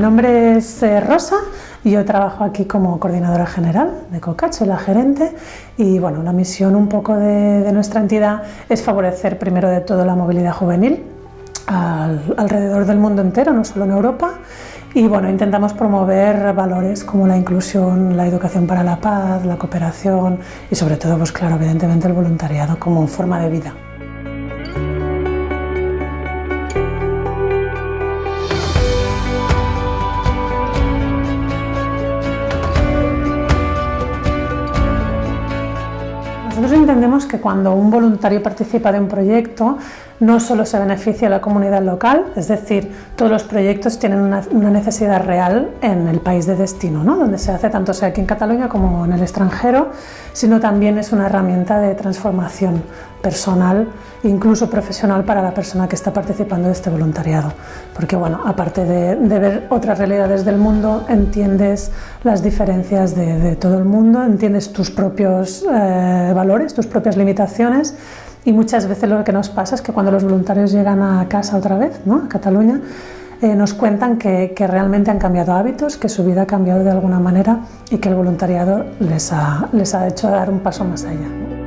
nombre es Rosa y yo trabajo aquí como coordinadora general de COCAT, soy la gerente y bueno, la misión un poco de nuestra entidad es favorecer primero de todo la movilidad juvenil alrededor del mundo entero, no solo en Europa, y bueno, intentamos promover valores como la inclusión, la educación para la paz, la cooperación y sobre todo, pues claro, evidentemente el voluntariado como forma de vida. Nosotros entendemos que cuando un voluntario participa de un proyecto no solo se beneficia a la comunidad local, es decir, todos los proyectos tienen una necesidad real en el país de destino, ¿no? Donde se hace, tanto sea aquí en Cataluña como en el extranjero, sino también es una herramienta de transformación personal, incluso profesional para la persona que está participando de este voluntariado. Porque bueno, aparte de ver otras realidades del mundo, entiendes las diferencias de todo el mundo, entiendes tus propios valores, tus propias limitaciones, y muchas veces lo que nos pasa es que cuando los voluntarios llegan a casa otra vez, ¿no? A Cataluña, nos cuentan que realmente han cambiado hábitos, que su vida ha cambiado de alguna manera y que el voluntariado les ha hecho dar un paso más allá, ¿no?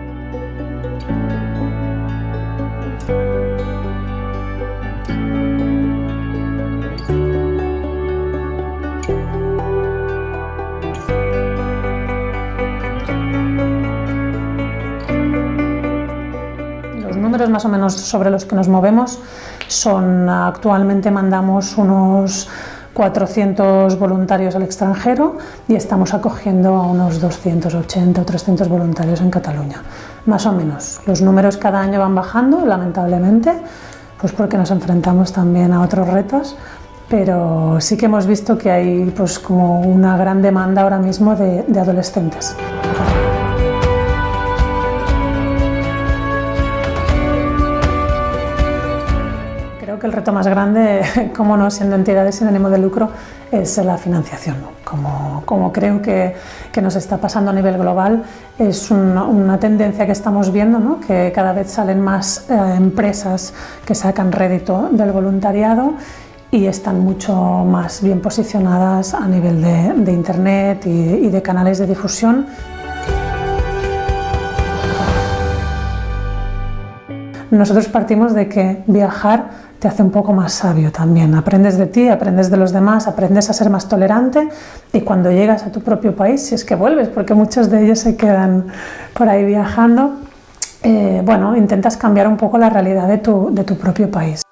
Los números más o menos sobre los que nos movemos son, actualmente mandamos unos 400 voluntarios al extranjero y estamos acogiendo a unos 280 o 300 voluntarios en Cataluña, más o menos. Los números cada año van bajando, lamentablemente, pues porque nos enfrentamos también a otros retos, pero sí que hemos visto que hay pues como una gran demanda ahora mismo de adolescentes. Creo que el reto más grande, como no siendo entidades sin ánimo de lucro, es la financiación, ¿no? Como creo que nos está pasando a nivel global, es una tendencia que estamos viendo, ¿no? Que cada vez salen más empresas que sacan rédito del voluntariado y están mucho más bien posicionadas a nivel de internet y de canales de difusión. Nosotros partimos de que viajar te hace un poco más sabio también. Aprendes de ti, aprendes de los demás, aprendes a ser más tolerante y cuando llegas a tu propio país, si es que vuelves, porque muchos de ellos se quedan por ahí viajando, bueno, intentas cambiar un poco la realidad de tu propio país.